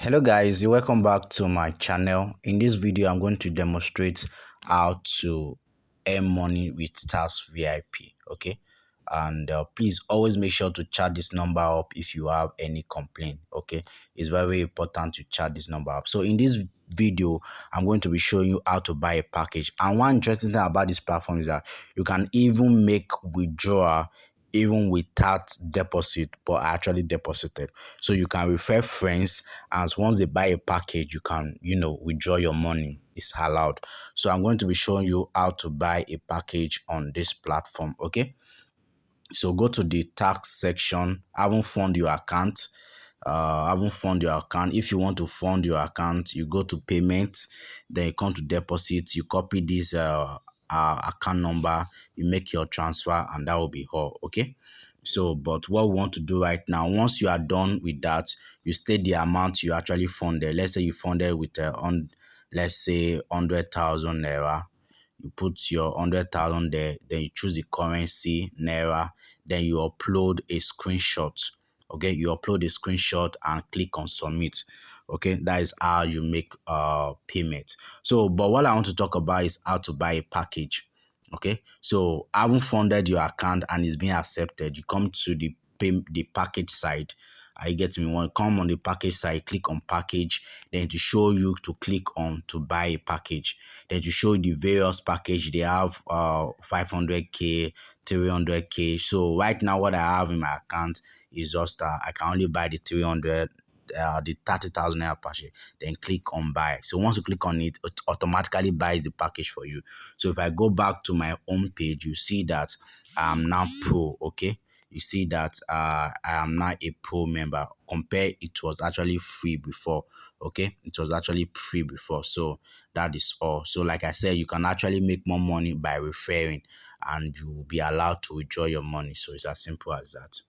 Hello guys, welcome back to my channel. In this video I'm going to demonstrate how to earn money with Stars VIP. Okay, and please always make sure to chat this number up if you have any complaint. Okay, it's very important to chat this number up. So in this video I'm going to be showing you how to buy a package, and one interesting thing about this platform is that you can even make withdrawal even without deposit, but actually deposited. So you can refer friends, and once they buy a package, you can, withdraw your money. It's allowed. So I'm going to be showing you how to buy a package on this platform. Okay. So go to the tax section. Haven't fund your account. Haven't fund your account. If you want to fund your account, you go to payment, then you come to deposit. You copy this account number, you make your transfer, and that will be all. Okay. So, but what we want to do right now, once you are done with that, you state the amount you actually funded. Let's say you funded with let's say 100,000 naira. You put your 100,000 there, then you choose the currency Naira, then you upload a screenshot. Okay, you upload a screenshot and click on submit. Okay, that is how you make payment. So, but what I want to talk about is how to buy a package. Okay, so having funded your account and it's being accepted, you come to the package side. I get me. When you come on the package side, click on package, then to show you to click on to buy a package. Then to show you the various package they have 500k, 300k. So right now what I have in my account is just I can only buy the 300, the 30,000 naira package, then click on buy. So once you click on it, it automatically buys the package for you. So if I go back to my home page, you see that I'm now pro. Okay, you see that I am now a pro member. Compare, it was actually free before. Okay, it was actually free before. So that is all. So like I said, you can actually make more money by referring, and you will be allowed to withdraw your money. So it's as simple as that.